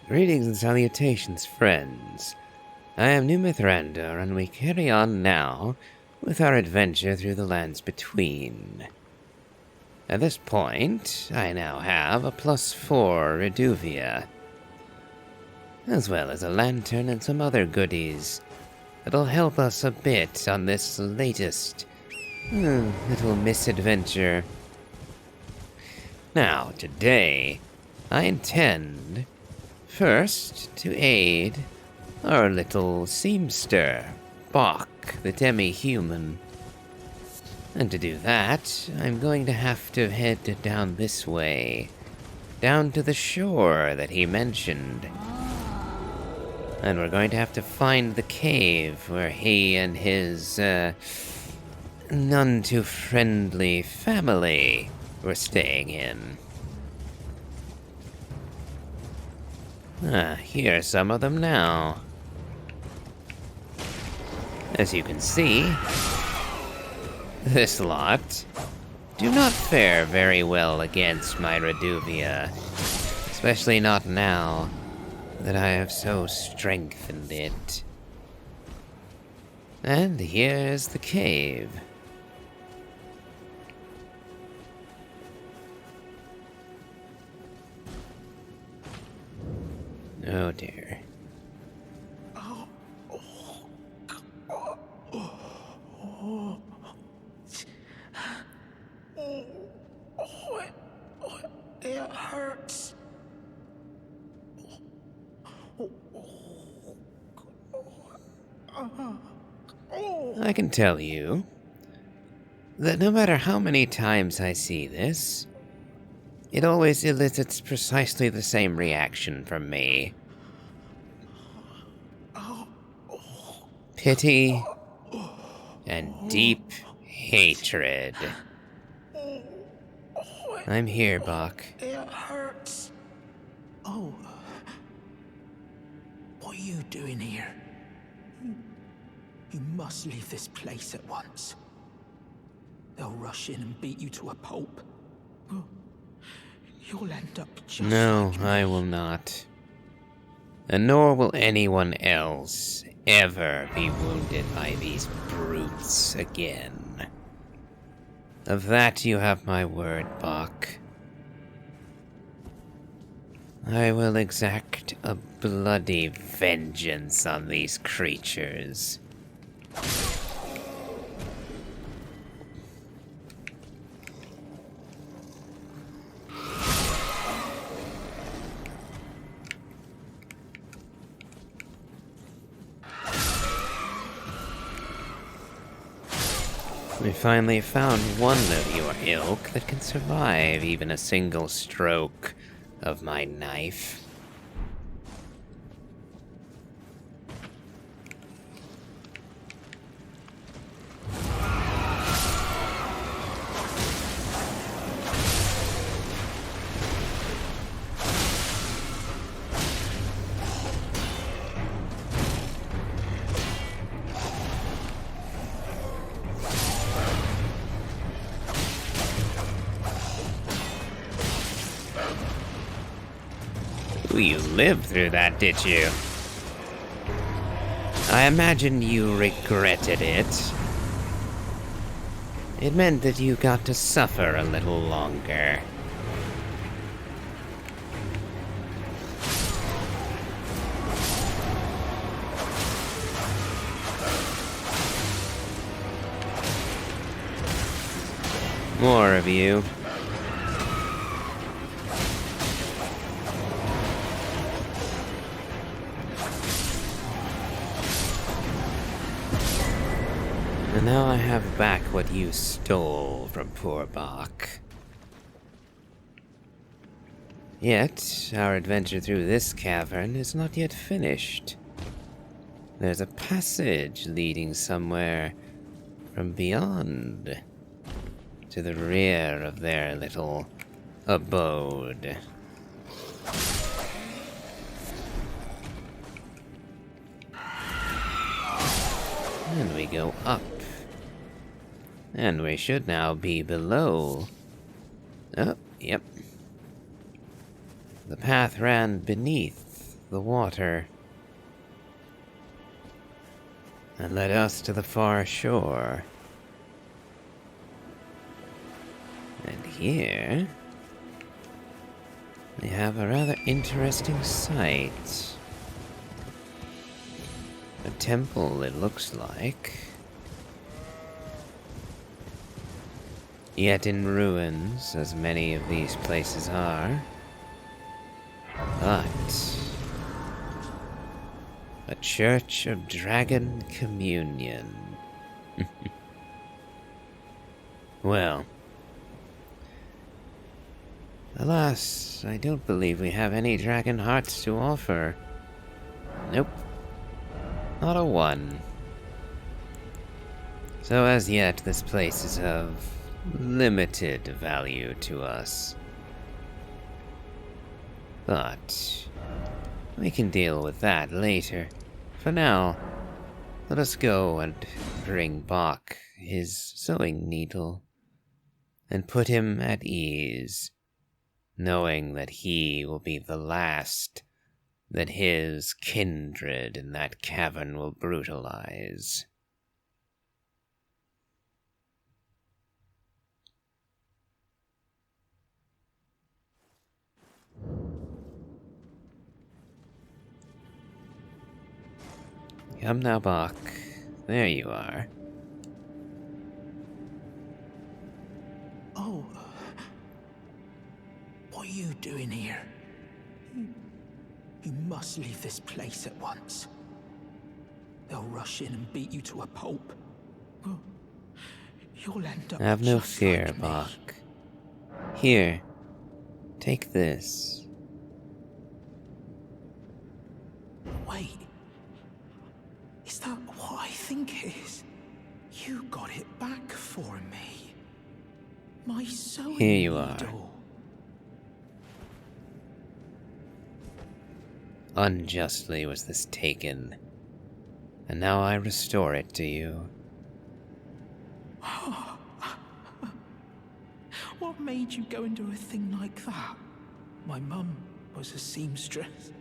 Greetings and salutations, friends. I am New Mithrandor, and we carry on now with our adventure through the lands between. At this point, I now have a +4 Reduvia, as well as a lantern and some other goodies that'll help us a bit on this latest little misadventure. Now, today, I intend first to aid our little seamster, Bach, the demi-human. And to do that, I'm going to have to head down this way, down to the shore that he mentioned. And we're going to have to find the cave where he and his, none too friendly family were staying in. Here are some of them now. As you can see, this lot do not fare very well against my Reduvia, especially not now that I have so strengthened it. And here's the cave. Oh dear. It hurts. I can tell you that no matter how many times I see this, it always elicits precisely the same reaction from me. Pity and deep hatred. I'm here, Bach. It hurts. Oh. What are you doing here? You must leave this place at once. They'll rush in and beat you to a pulp. You'll end up just No, like I will not. And nor will anyone else ever be wounded by these brutes again. Of that you have my word, Bach. I will exact a bloody vengeance on these creatures. We finally found one of your ilk that can survive even a single stroke of my knife. Ooh, you lived through that, did you? I imagine you regretted it. It meant that you got to suffer a little longer. More of you. And now I have back what you stole from poor Bach. Yet, our adventure through this cavern is not yet finished. There's a passage leading somewhere from beyond, to the rear of their little abode. And we go up. And we should now be below. Oh, yep. The path ran beneath the water and led us to the far shore. And here we have a rather interesting sight. A temple, it looks like. Yet in ruins, as many of these places are. But a Church of Dragon Communion. Well, alas, I don't believe we have any dragon hearts to offer. Nope. Not a one. So as yet, this place is of limited value to us. But we can deal with that later. For now, let us go and bring Bach his sewing needle and put him at ease, knowing that he will be the last that his kindred in that cavern will brutalize. Come now, Bach. There you are. Oh. What are you doing here? You must leave this place at once. They'll rush in and beat you to a pulp. You'll end up Have no just fear, like me. Bach. Here, take this. Wait. Is that what I think it is? You got it back for me. My sewing Here you are. needle. Unjustly was this taken, and now I restore it to you. What made you go and do a thing like that? My mum was a seamstress,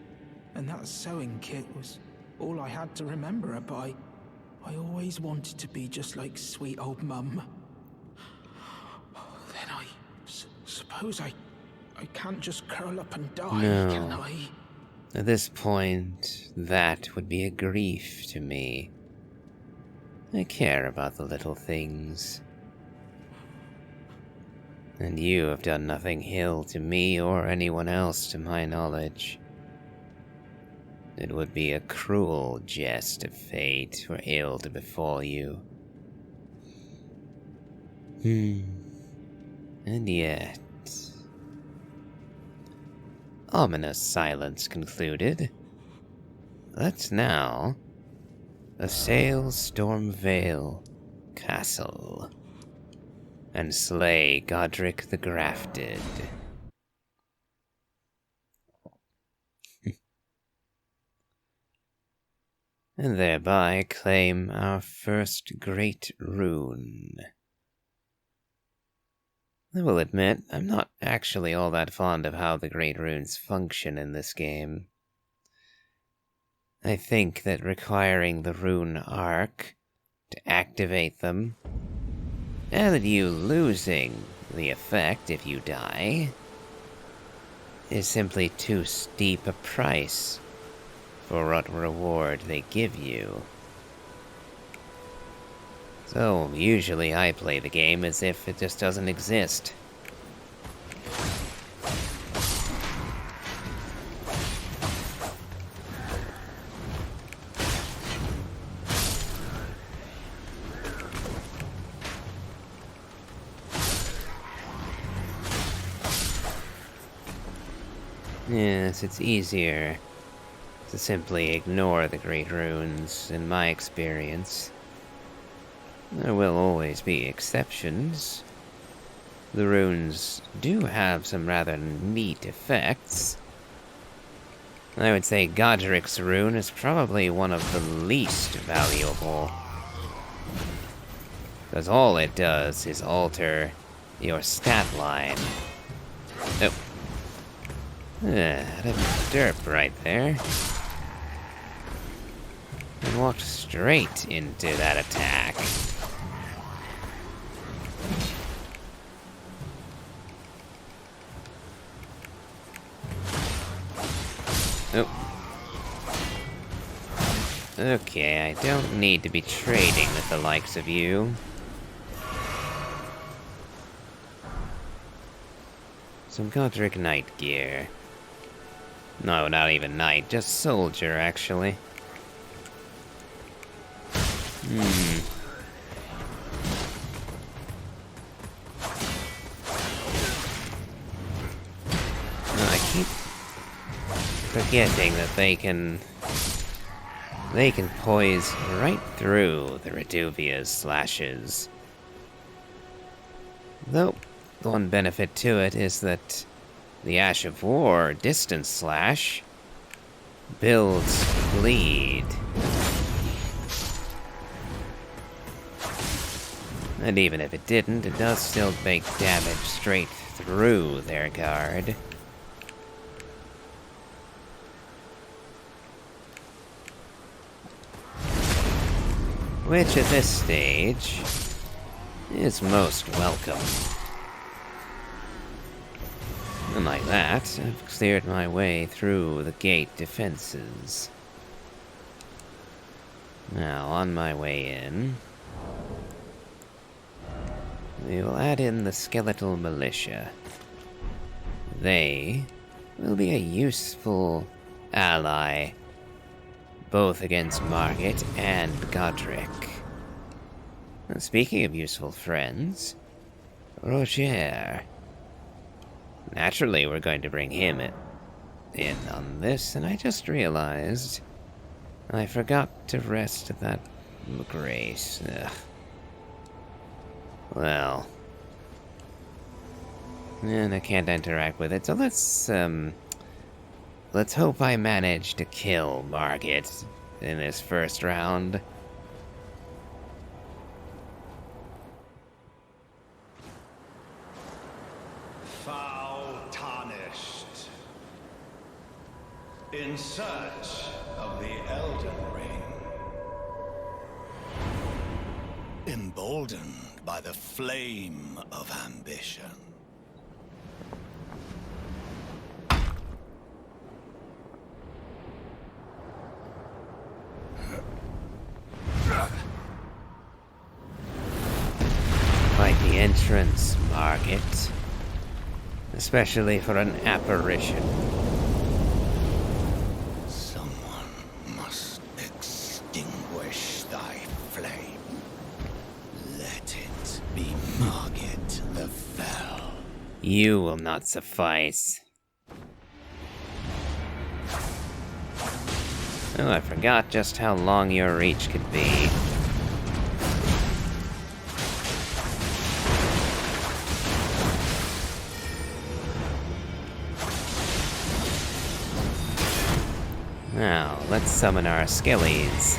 and that sewing kit was all I had to remember her by. I always wanted to be just like sweet old mum. Then I suppose I can't just curl up and die, No. can I? At this point, that would be a grief to me. I care about the little things. And you have done nothing ill to me or anyone else to my knowledge. It would be a cruel jest of fate for ill to befall you. And yet... Ominous silence concluded. Let's now assail Stormvale Castle and slay Godric the Grafted. And thereby claim our first great rune. I will admit, I'm not actually all that fond of how the great runes function in this game. I think that requiring the rune arc to activate them, and you losing the effect if you die, is simply too steep a price for what reward they give you. So, usually I play the game as if it just doesn't exist. Yes, it's easier to simply ignore the great runes, in my experience. There will always be exceptions. The runes do have some rather neat effects. I would say Godric's rune is probably one of the least valuable, because all it does is alter your stat line. Oh. Out of derp right there. And walked straight into that attack. Oh. Okay, I don't need to be trading with the likes of you. Some Godric Knight gear. No, not even Knight, just Soldier, actually. I keep forgetting that they can poise right through the Reduvia's slashes. Though, the one benefit to it is that the Ash of War distance slash builds bleed. And even if it didn't, it does still make damage straight through their guard. Which at this stage is most welcome. And like that, I've cleared my way through the gate defenses. Now, on my way in, we will add in the skeletal militia. They will be a useful ally, both against Margit and Godric. And speaking of useful friends, Roger. Naturally, we're going to bring him in on this, and I just realized I forgot to rest that grace. Ugh. Well, and I can't interact with it, so let's hope I manage to kill Margit in this first round. Foul tarnished. In search of the Elden Ring. Emboldened by the flame of ambition. Quite the entrance, Margit. Especially for an apparition. Someone must extinguish thy flame. Let it be Margit the Fell. You will not suffice. Oh, I forgot just how long your reach could be. Now, let's summon our skillies.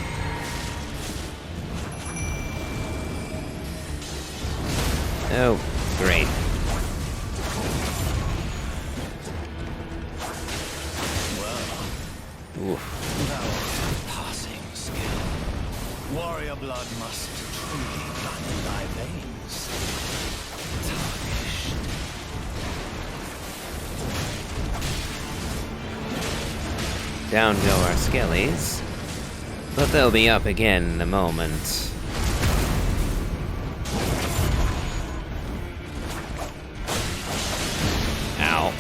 Oh, great. Oof. Thou art passing skill. Warrior blood must truly run in thy veins. Tarnished. Down go our skillies. But they'll be up again in a moment. Ow.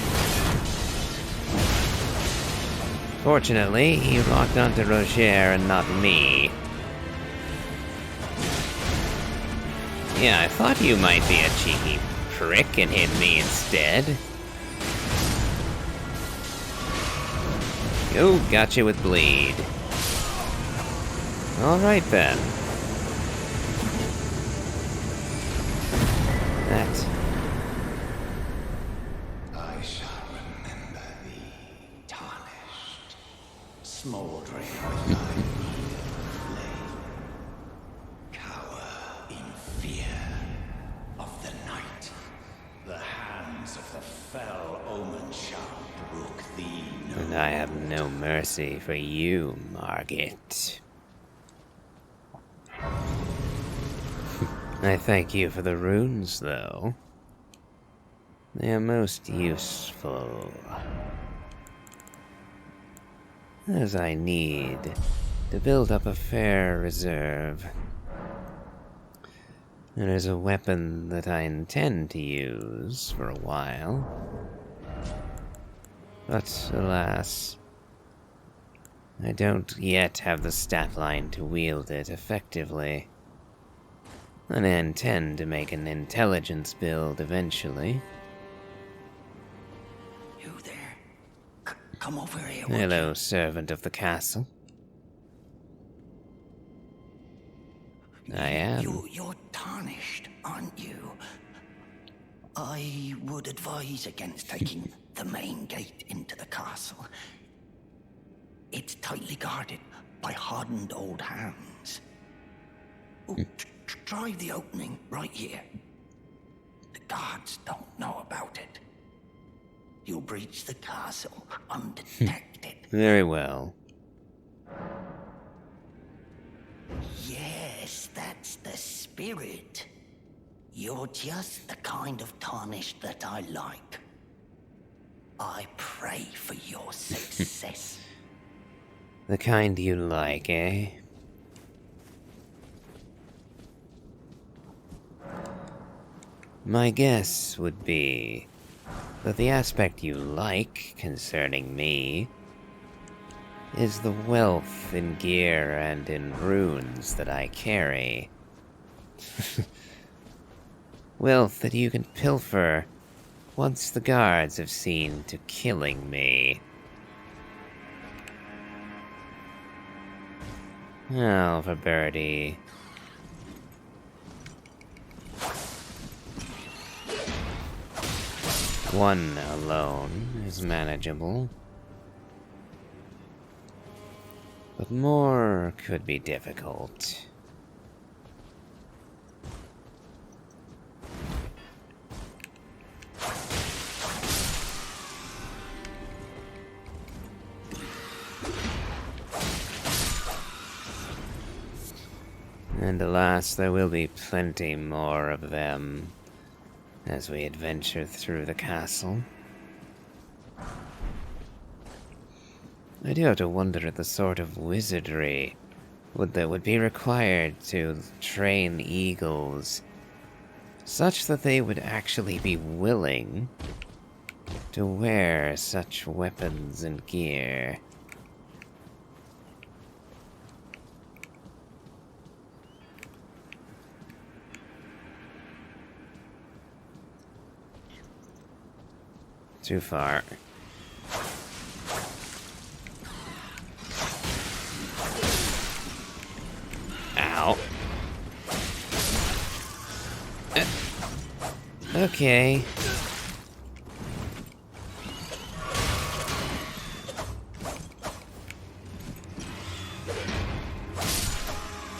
Fortunately, he locked onto Roger and not me. Yeah, I thought you might be a cheeky prick and hit me instead. Oh, gotcha with bleed. Alright then. That. I shall remember thee, tarnished, smoldering with thy flame. Cower in fear of the night. The hands of the fell omen shall brook thee. No mercy for you, Margit. I thank you for the runes, though. They are most useful, as I need to build up a fair reserve. It is a weapon that I intend to use for a while. But alas, I don't yet have the stat line to wield it effectively. And I intend to make an intelligence build eventually. You there? Come over here. would Hello, you? servant of the castle. I am. You're tarnished, aren't you? I would advise against taking the main gate into the castle. It's tightly guarded by hardened old hands. Oh, try the opening right here. The guards don't know about it. You'll breach the castle undetected. Very well. Yes, that's the spirit. You're just the kind of tarnished that I like. I pray for your success. The kind you like, eh? My guess would be that the aspect you like concerning me is the wealth in gear and in runes that I carry. Wealth that you can pilfer once the guards have seen to killing me. Oh, for Birdie. One alone is manageable. But more could be difficult. And alas, there will be plenty more of them as we adventure through the castle. I do have to wonder at the sort of wizardry that would be required to train eagles, such that they would actually be willing to wear such weapons and gear. Too far. Ow. Okay.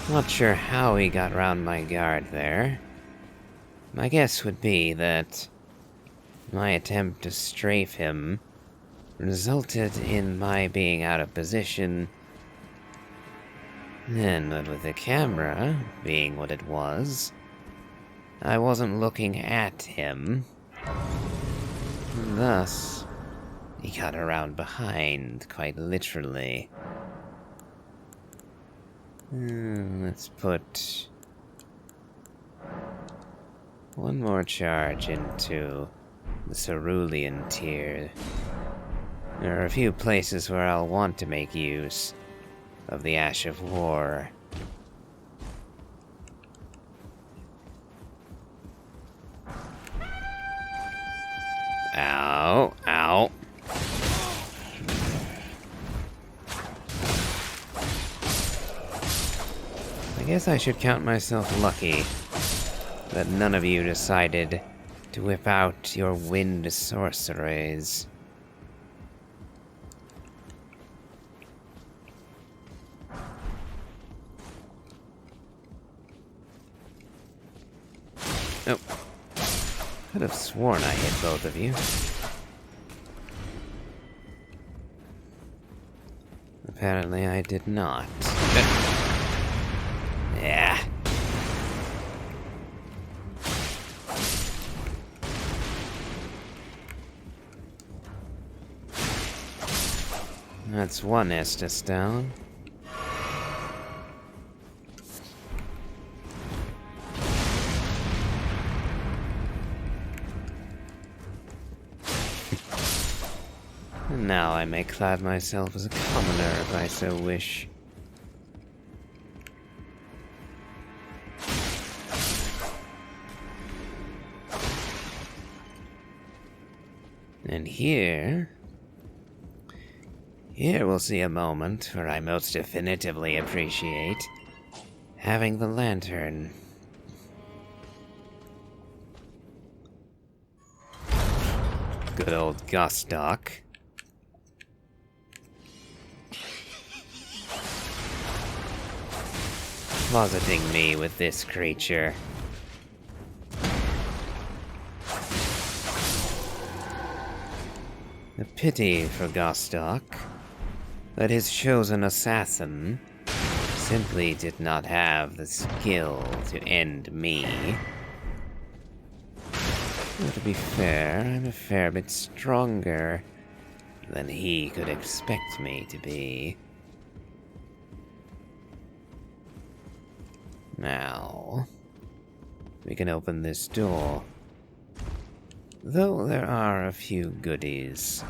Not sure how he got around my guard there. My guess would be that my attempt to strafe him resulted in my being out of position. And with the camera being what it was, I wasn't looking at him. And thus, he got around behind, quite literally. Let's put one more charge into the cerulean tier. There are a few places where I'll want to make use of the Ash of War. Ow, ow. I guess I should count myself lucky that none of you decided to whip out your wind sorceries. Oh. Could have sworn I hit both of you. Apparently I did not. Yeah. That's one Estus down. And now I may clad myself as a commoner if I so wish. And here we'll see a moment where I most definitively appreciate having the lantern. Good old Gostock. Closeting me with this creature. A pity for Gostock that his chosen assassin simply did not have the skill to end me. Though to be fair, I'm a fair bit stronger than he could expect me to be. Now, we can open this door. Though there are a few goodies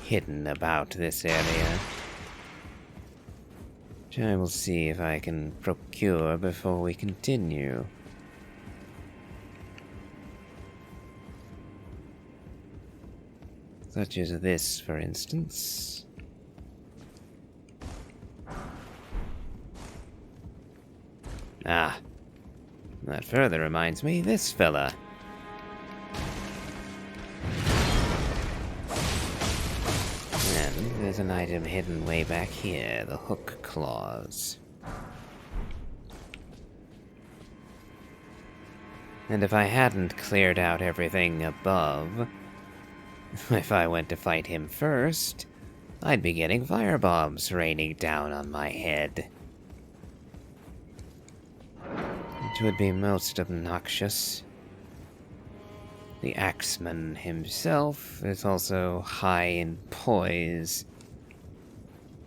hidden about this area, which I will see if I can procure before we continue. Such as this, for instance. Ah, that further reminds me, this fella. And there's an item hidden way back here, the hook claws. And if I hadn't cleared out everything above, if I went to fight him first, I'd be getting firebombs raining down on my head. Which would be most obnoxious. The Axeman himself is also high in poise.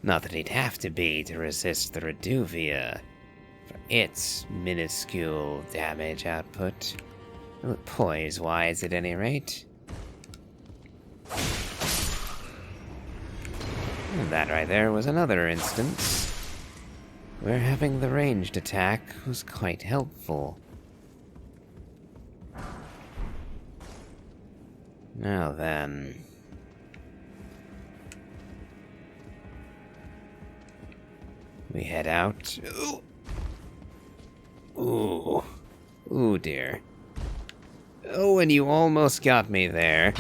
Not that he'd have to be to resist the Reduvia, for its minuscule damage output. Poise-wise, at any rate. And that right there was another instance where having the ranged attack was quite helpful. Now then. We head out. Ooh. Ooh, dear. Oh, and you almost got me there.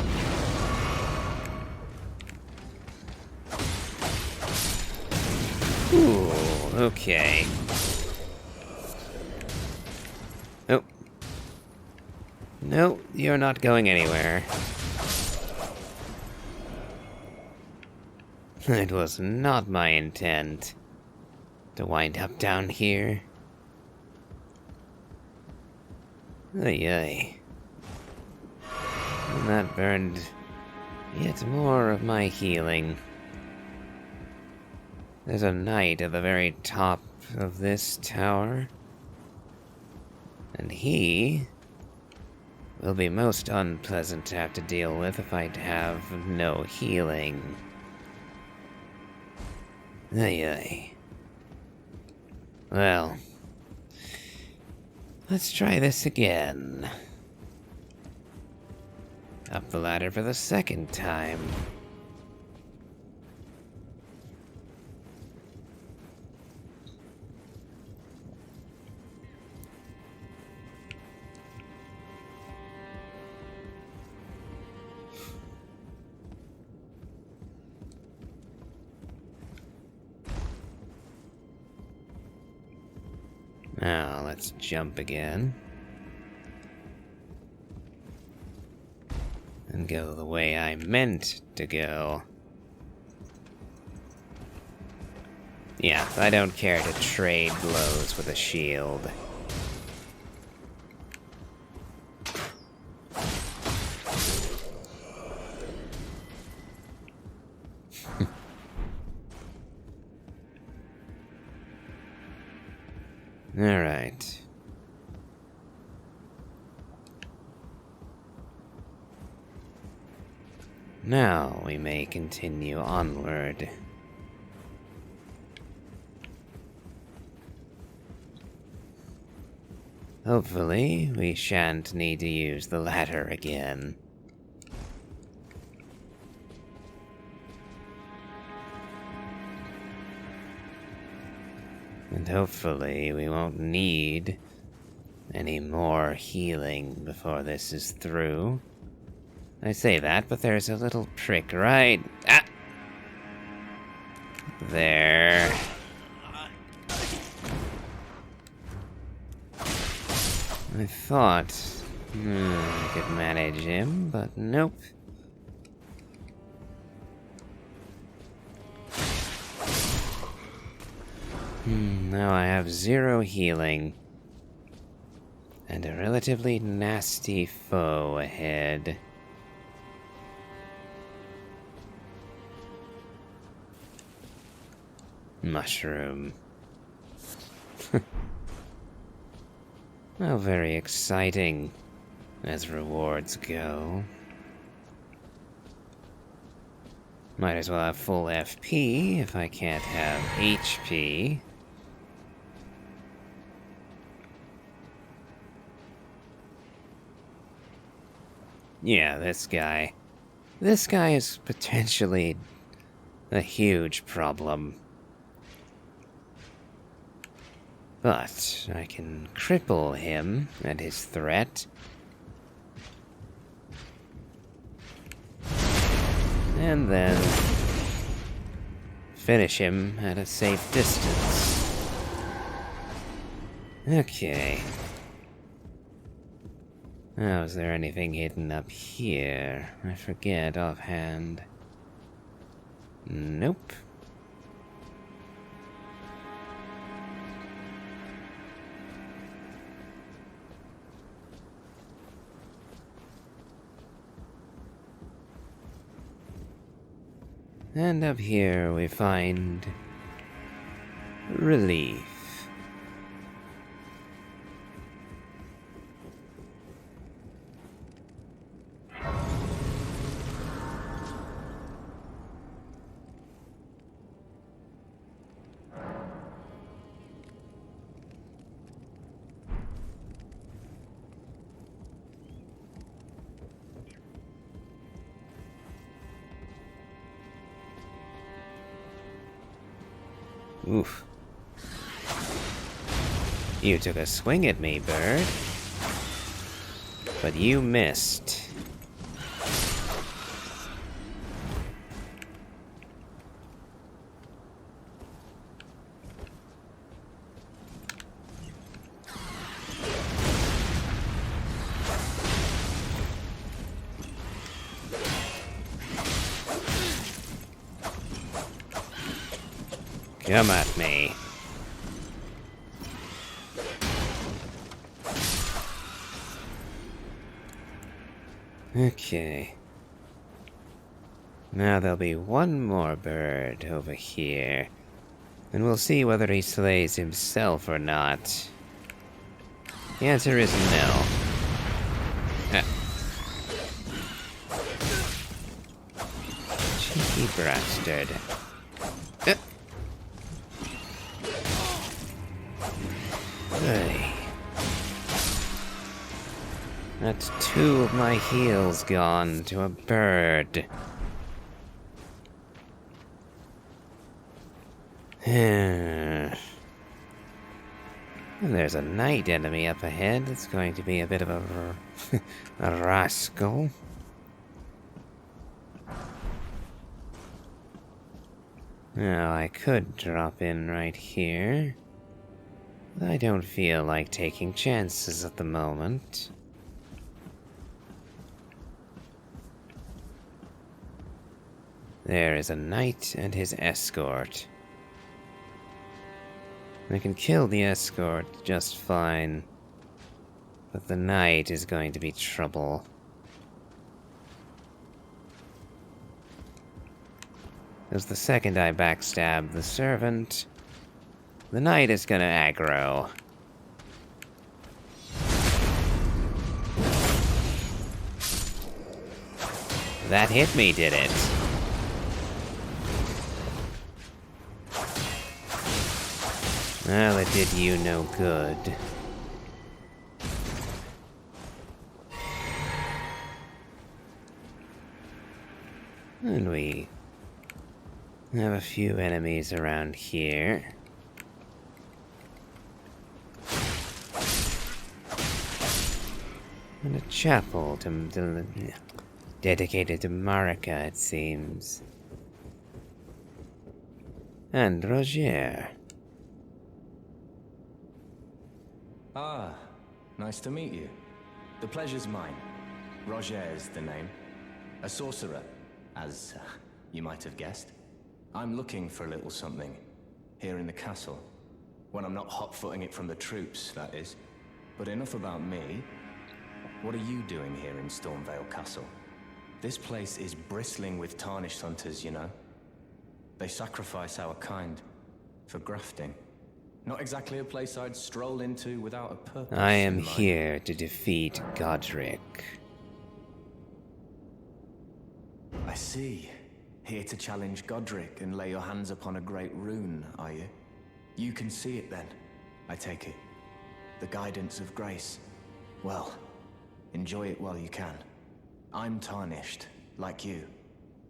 Ooh, okay. Oh. No, you're not going anywhere. It was not my intent to wind up down here. Ay ay. And that burned yet more of my healing. There's a knight at the very top of this tower, and he will be most unpleasant to have to deal with if I have no healing. Ay ay. Well, let's try this again. Up the ladder for the second time. Now, let's jump again. And go the way I meant to go. Yeah, I don't care to trade blows with a shield. Alright. Now we may continue onward. Hopefully, we shan't need to use the ladder again. And hopefully, we won't need any more healing before this is through. I say that, but there's a little prick right... Ah! There. I thought I could manage him, but nope. Now I have 0 healing. And a relatively nasty foe ahead. Mushroom. How very exciting, as rewards go. Might as well have full FP if I can't have HP. Yeah, this guy. This guy is potentially a huge problem. But I can cripple him and his threat. And then finish him at a safe distance. Okay. Oh, is there anything hidden up here? I forget offhand. Nope. And up here we find relief. Oof. You took a swing at me, bird. But you missed. Come at me. Okay. Now there'll be one more bird over here. And we'll see whether he slays himself or not. The answer is no. Cheeky bastard. Hey. That's 2 of my heals gone to a bird. And there's a night enemy up ahead that's going to be a bit of a rascal. Now, I could drop in right here. But I don't feel like taking chances at the moment. There is a knight and his escort. I can kill the escort just fine. But the knight is going to be trouble. As the second I backstab the servant, the knight is gonna aggro. That hit me, did it? Well, it did you no good. And we have a few enemies around here. And a chapel dedicated to Marika, it seems. And Roger. Ah, nice to meet you. The pleasure's mine. Roger is the name. A sorcerer, as you might have guessed. I'm looking for a little something here in the castle. When I'm not hot-footing it from the troops, that is. But enough about me. What are you doing here in Stormvale Castle? This place is bristling with tarnished hunters, you know. They sacrifice our kind for grafting. Not exactly a place I'd stroll into without a purpose. I am here to defeat Godric. I see. Here to challenge Godric and lay your hands upon a great rune, are you? You can see it then, I take it. The guidance of grace. Well, enjoy it while you can. I'm tarnished, like you.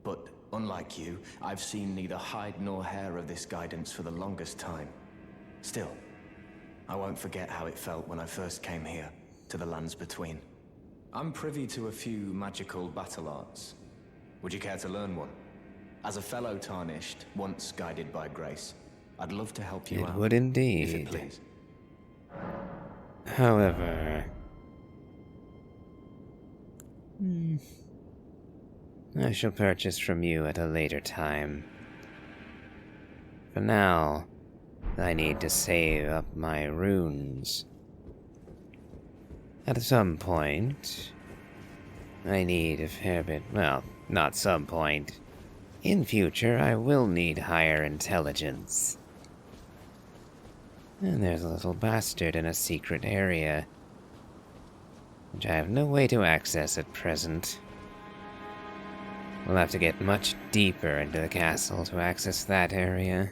But unlike you, I've seen neither hide nor hair of this guidance for the longest time. Still, I won't forget how it felt when I first came here, to the lands between. I'm privy to a few magical battle arts. Would you care to learn one? As a fellow tarnished, once guided by grace, I'd love to help you out. It would indeed. If it please. However... I shall purchase from you at a later time. For now, I need to save up my runes. At some point, I need a fair bit... Well, not some point. In future, I will need higher intelligence. And there's a little bastard in a secret area, which I have no way to access at present. We'll have to get much deeper into the castle to access that area.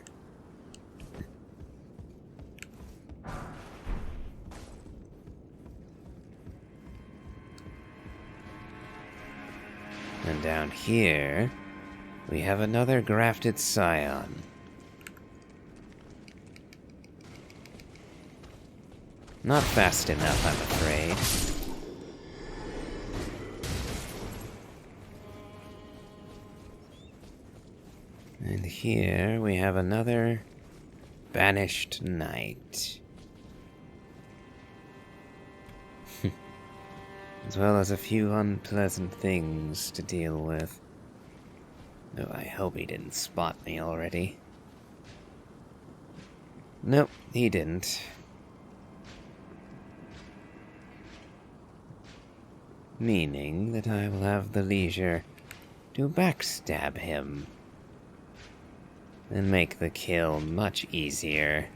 And down here, we have another grafted scion. Not fast enough, I'm afraid. And here we have another banished knight. As well as a few unpleasant things to deal with. Oh, I hope he didn't spot me already. Nope, he didn't. Meaning that I will have the leisure to backstab him and make the kill much easier.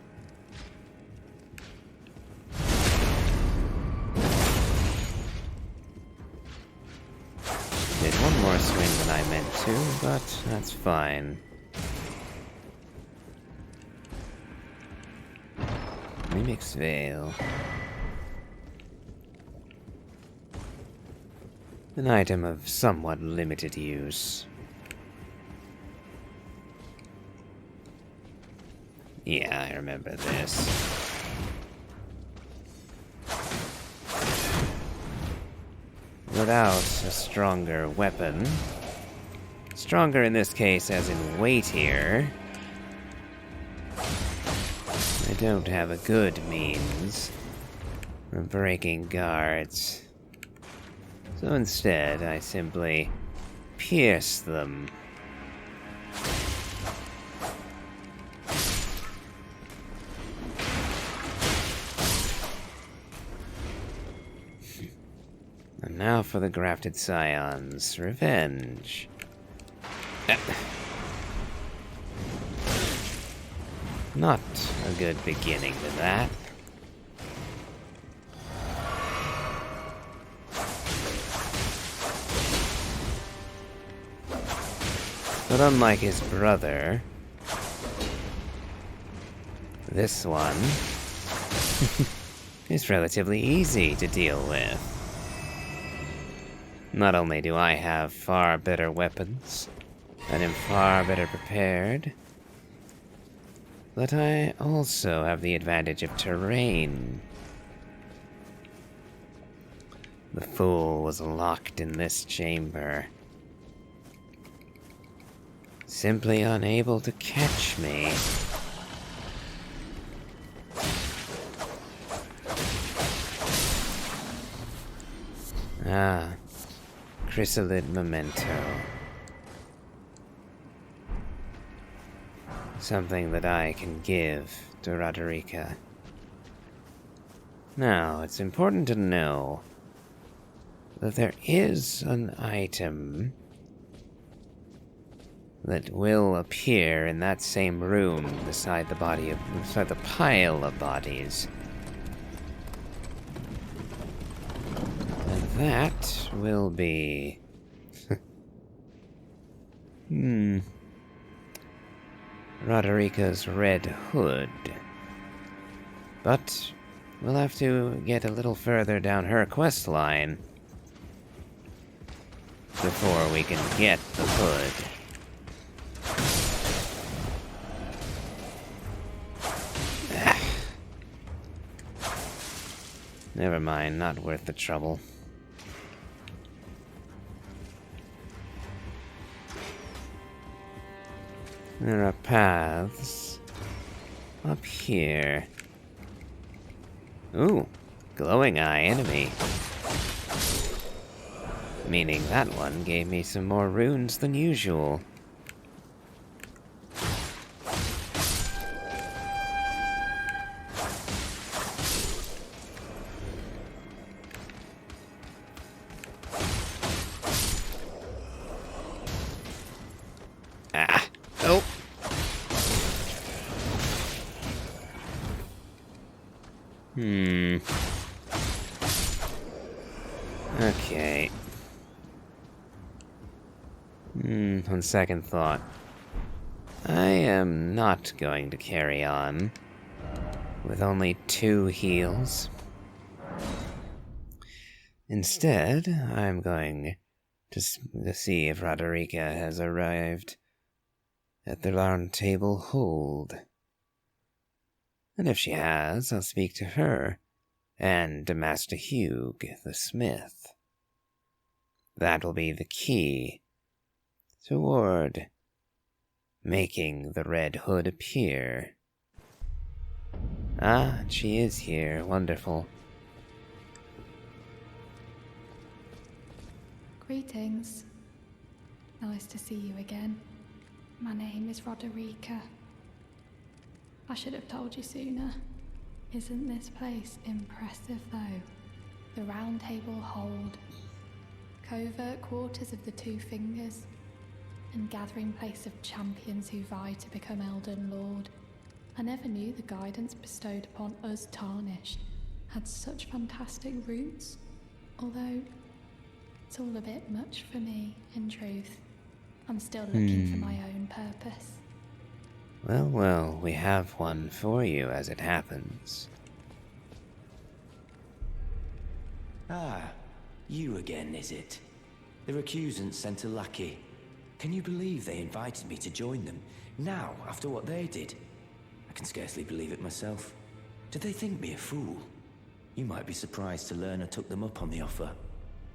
Did one more swing than I meant to, but that's fine. Mimic's Veil. An item of somewhat limited use. Yeah, I remember this. Without a stronger weapon, stronger in this case as in weightier, I don't have a good means of breaking guards. So instead, I simply pierce them. now for the grafted scions. Revenge. Not a good beginning to that. But unlike his brother, this one is relatively easy to deal with. Not only do I have far better weapons, and am far better prepared, but I also have the advantage of terrain. The fool was locked in this chamber, simply unable to catch me. Ah, chrysalid memento. Something that I can give to Roderica. Now, it's important to know that there is an item that will appear in that same room beside the pile of bodies. And that will be Roderica's red hood. But we'll have to get a little further down her quest line before we can get the hood. Never mind, not worth the trouble. There are paths up here. Ooh, glowing eye enemy. Meaning that one gave me some more runes than usual. Okay. On second thought, I am not going to carry on with only 2 heals. Instead, I'm going to see if Roderica has arrived at the Round Table Hold. And if she has, I'll speak to her and to Master Hugh the smith. That will be the key toward making the Red Hood appear. Ah, she is here. Wonderful. Greetings. Nice to see you again. My name is Roderica. I should have told you sooner. Isn't this place impressive, though? The Round Table Hold, covert quarters of the Two Fingers, and gathering place of champions who vie to become Elden Lord. I never knew the guidance bestowed upon us Tarnished had such fantastic roots, although it's all a bit much for me, in truth. I'm still looking for my own purpose. Well, we have one for you as it happens. Ah, you again, is it? The recusants sent a lackey. Can you believe they invited me to join them? Now, after what they did? I can scarcely believe it myself. Did they think me a fool? You might be surprised to learn I took them up on the offer.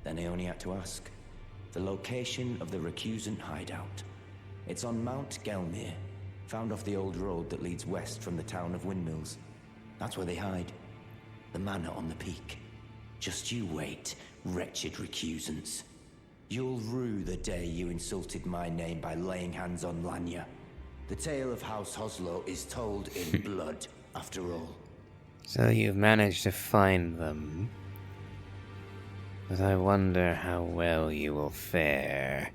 Then I only had to ask. The location of the recusant hideout. It's on Mount Gelmir, found off the old road that leads west from the town of Windmills. That's where they hide. The manor on the peak. Just you wait, wretched recusants. You'll rue the day you insulted my name by laying hands on Lanya. The tale of House Hoslo is told in blood, after all. So you've managed to find them. but I wonder how well you will fare.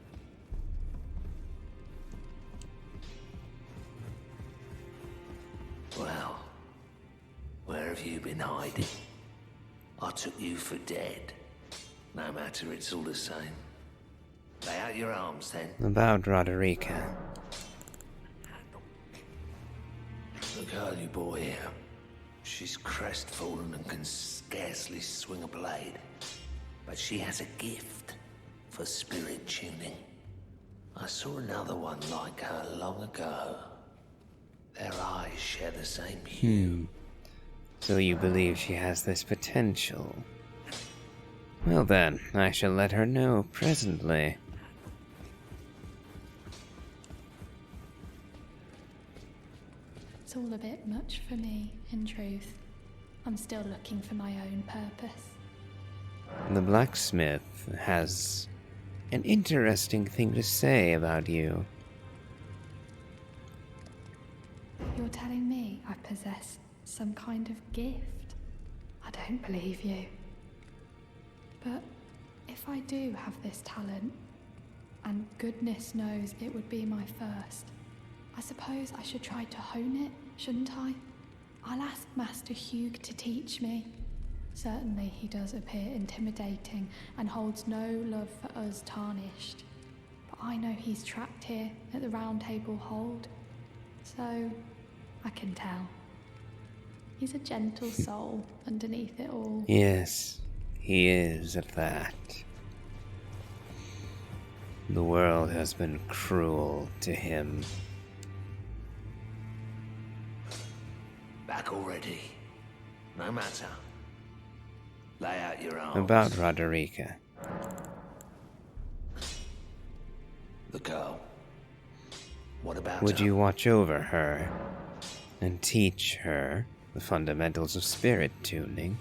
Well, where have you been hiding? I took you for dead. No matter, it's all the same. Lay out your arms, then. About Roderica. The girly boy here. She's crestfallen and can scarcely swing a blade. But she has a gift for spirit tuning. I saw another one like her long ago. Their eyes share the same hue. So you believe she has this potential? Well then, I shall let her know presently. It's all a bit much for me, in truth. I'm still looking for my own purpose. The blacksmith has an interesting thing to say about you. You're telling me I possess some kind of gift? I don't believe you. But if I do have this talent, and goodness knows it would be my first, I suppose I should try to hone it, shouldn't I? I'll ask Master Hugh to teach me. Certainly he does appear intimidating and holds no love for us tarnished. But I know he's trapped here at the Round Table Hold, so I can tell. He's a gentle soul underneath it all. Yes, he is at that. The world has been cruel to him. Back already. No matter. Lay out your arms. About Roderica. The girl. What about Would her? you watch over her and teach her the fundamentals of spirit tuning?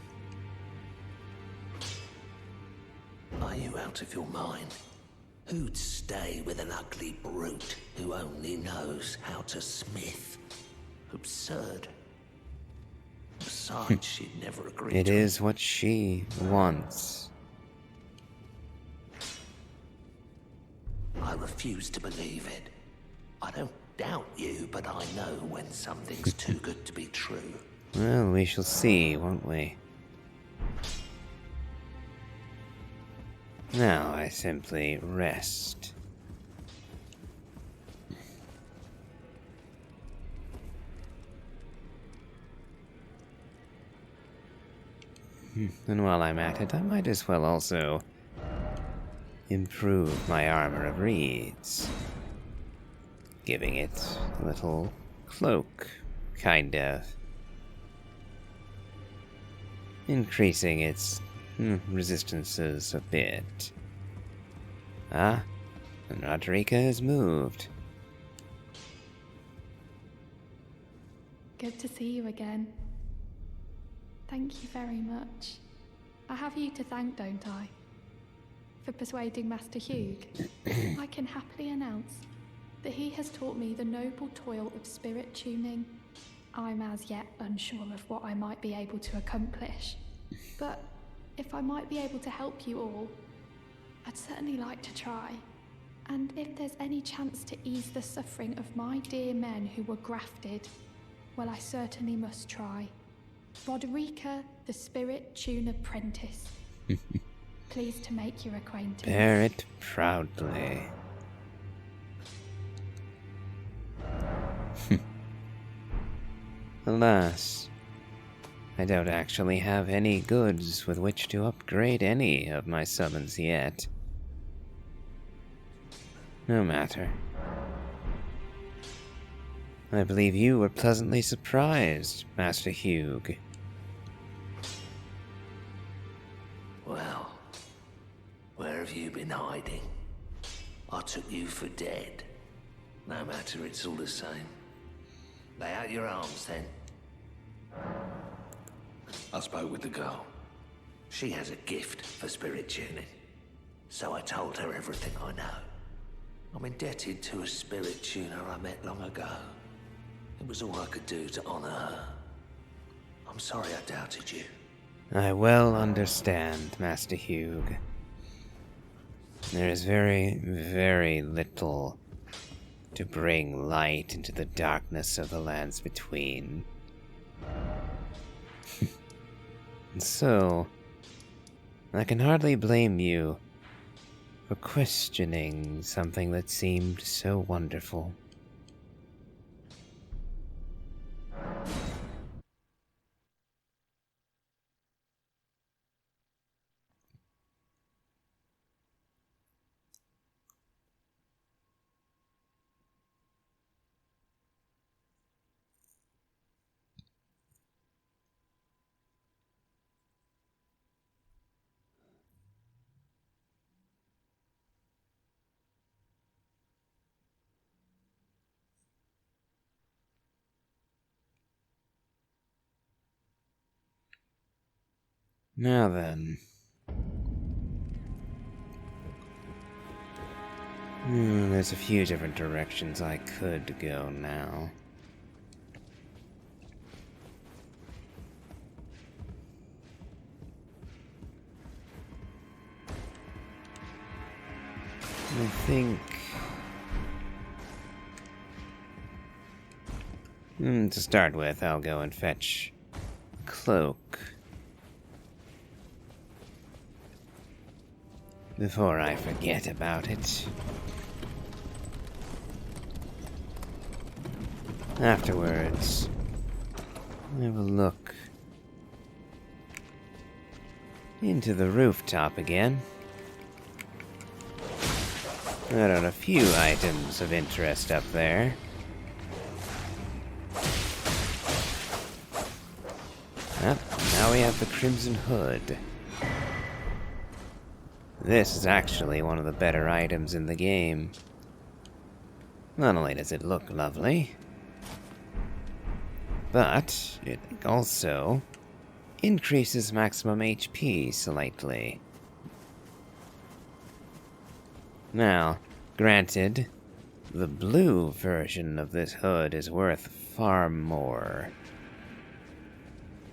Are you out of your mind? Who'd stay with an ugly brute who only knows how to smith? Absurd. Besides, she'd never agree It to is what she wants. I refuse to believe it. I don't doubt you, but I know when something's too good to be true. Well, we shall see, won't we? Now I simply rest. And while I'm at it, I might as well also improve my armor of reeds. Giving it a little cloak, kind of. Increasing its resistances a bit. Ah, and Roderica has moved. Good to see you again. Thank you very much. I have you to thank, don't I? For persuading Master Hugh. I can happily announce that he has taught me the noble toil of spirit tuning. I'm as yet unsure of what I might be able to accomplish, but if I might be able to help you all, I'd certainly like to try. And if there's any chance to ease the suffering of my dear men who were grafted, well, I certainly must try. Roderica, the Spirit Tuner Apprentice. Pleased to make your acquaintance. Bear it proudly. Alas, I don't actually have any goods with which to upgrade any of my summons yet. No matter. I believe you were pleasantly surprised, Master Hugh. Well, where have you been hiding? I took you for dead. No matter, it's all the same. Lay out your arms, then. I spoke with the girl. She has a gift for spirit tuning. So I told her everything I know. I'm indebted to a spirit tuner I met long ago. It was all I could do to honor her. I'm sorry I doubted you. I well understand, Master Hugh. There is very, very little to bring light into the darkness of the lands between. And so, I can hardly blame you for questioning something that seemed so wonderful. Now then. There's a few different directions I could go now. I think... to start with, I'll go and fetch a cloak. Before I forget about it. Afterwards, I will look into the rooftop again. There are a few items of interest up there. Now we have the Crimson Hood. This is actually one of the better items in the game. Not only does it look lovely, but it also increases maximum HP slightly. Now, granted, the blue version of this hood is worth far more.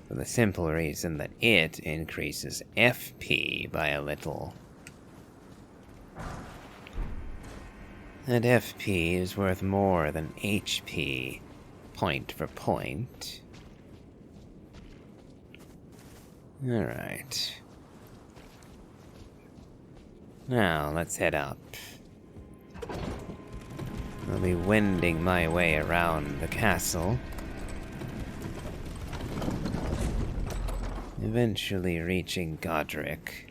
For the simple reason that it increases FP by a little. And FP is worth more than HP, point for point. Alright. Now, let's head up. I'll be wending my way around the castle. Eventually reaching Godric.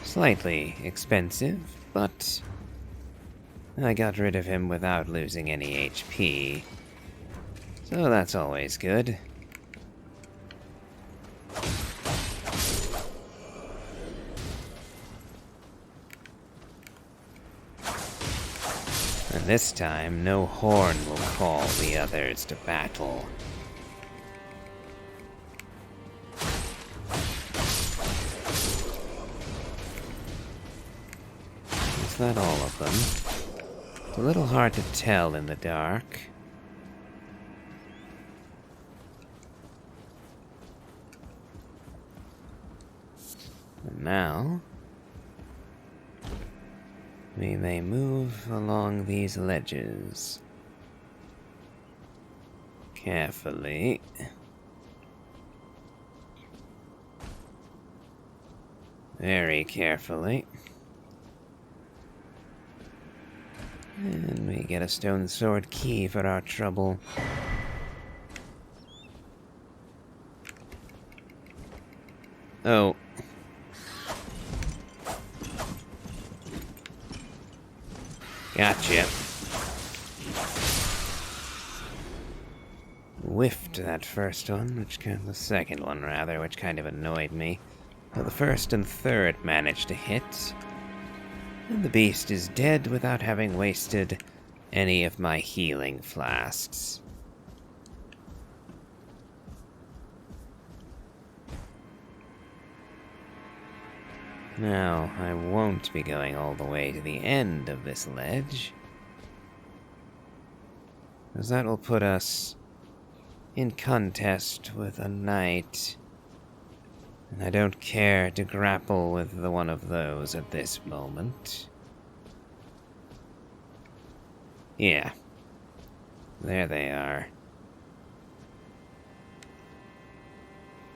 Slightly expensive, but I got rid of him without losing any HP. So that's always good. And this time, no horn will call the others to battle. Is that all of them? It's a little hard to tell in the dark. And now, we may move along these ledges. Carefully. Very carefully. And we get a stone sword key for our trouble. Oh. Gotcha. Whiffed that first one, the second one rather, which kind of annoyed me. But the first and third managed to hit. And the beast is dead without having wasted any of my healing flasks. Now, I won't be going all the way to the end of this ledge. because that will put us in contest with a knight. And I don't care to grapple with the one of those at this moment. Yeah. There they are.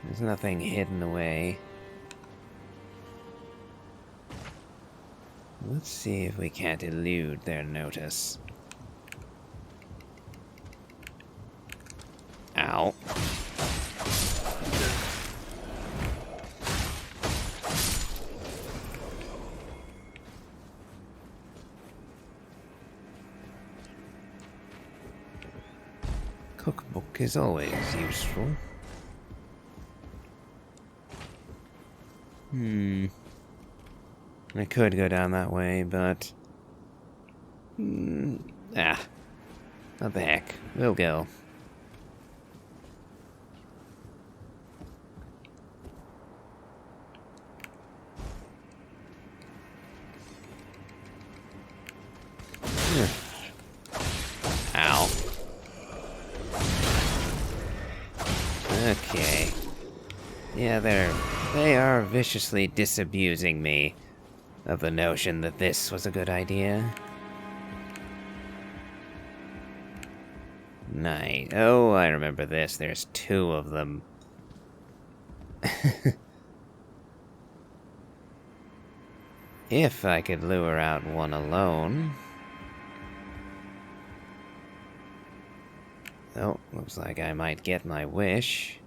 There's nothing hidden away. Let's see if we can't elude their notice. Ow. Cookbook is always useful. I could go down that way, but... what the heck. We'll go. Ow. Okay. Yeah, they are viciously disabusing me of the notion that this was a good idea. Nice. Oh, I remember this. There's 2 of them. If I could lure out one alone. Oh, looks like I might get my wish.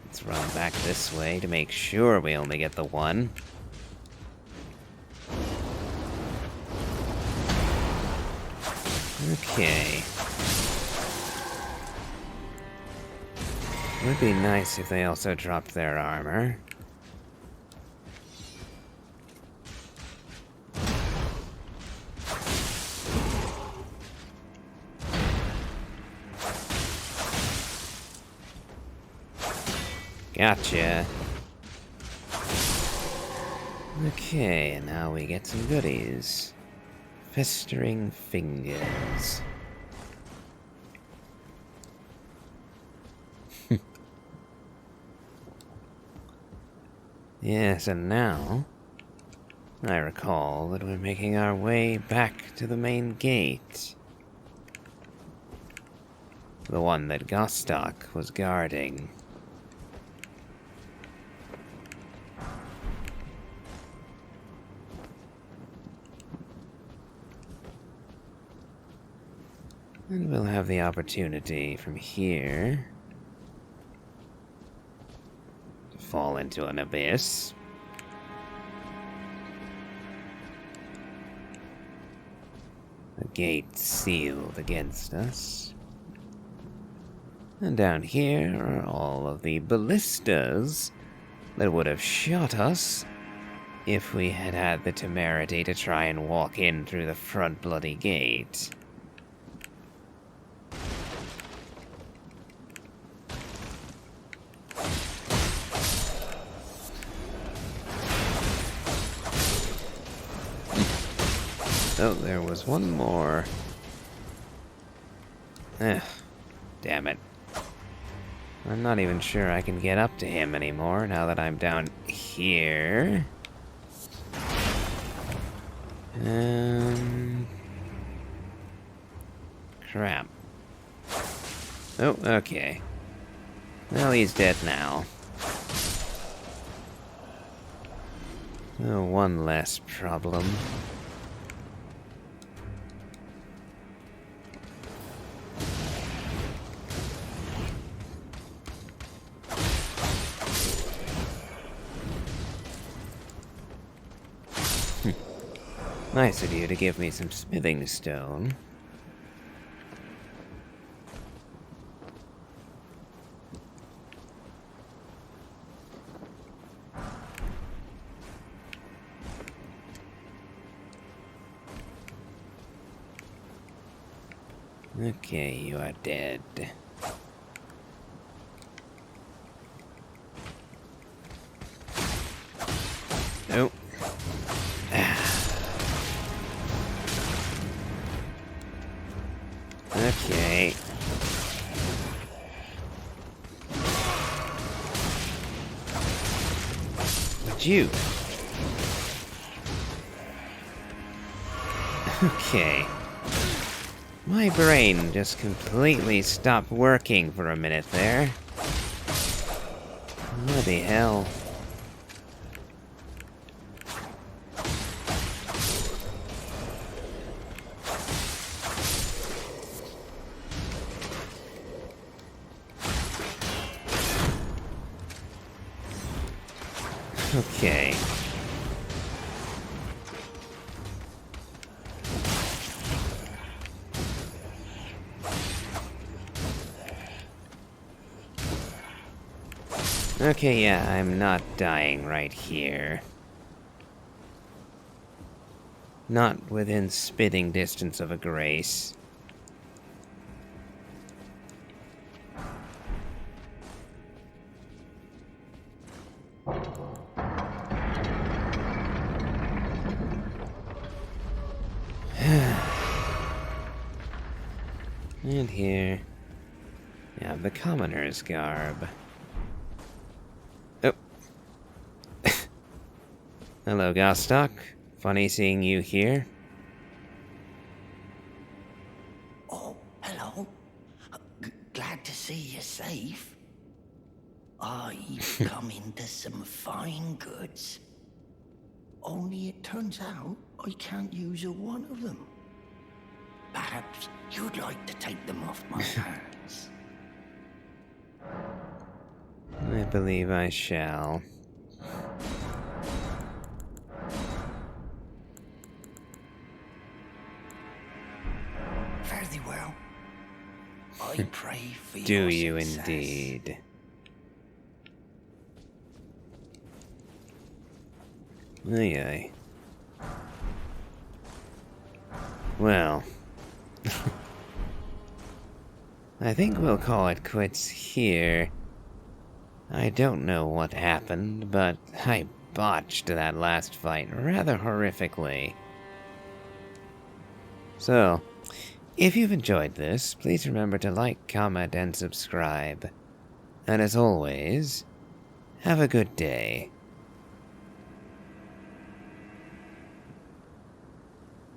Let's run back this way to make sure we only get the one. Okay. It would be nice if they also dropped their armor. Gotcha. Okay, and now we get some goodies. Festering fingers. Yes, and now I recall that we're making our way back to the main gate. The one that Gostok was guarding. And we'll have the opportunity from here to fall into an abyss. A gate sealed against us. And down here are all of the ballistas that would have shot us if we had had the temerity to try and walk in through the front bloody gate. Oh, there was one more. Damn it. I'm not even sure I can get up to him anymore now that I'm down here. Crap. Oh, okay. Well, he's dead now. Oh, one less problem. Nice of you to give me some smithing stone. Okay, you are dead. Oh, you? Okay. My brain just completely stopped working for a minute there. What the hell? Okay. Okay, yeah, I'm not dying right here. Not within spitting distance of a grace. And here, we have the commoner's garb. Oh. Hello, Gostock. Funny seeing you here. Oh, hello. Glad to see you're safe. I've come into some fine goods. Only it turns out I can't use a one of them. Perhaps you'd like to take them off my hands. I believe I shall. Fairly well. I pray for Do your you success. indeed? Aye, aye. Well, I think we'll call it quits here. I don't know what happened, but I botched that last fight rather horrifically. So, if you've enjoyed this, please remember to like, comment, and subscribe. And as always, have a good day.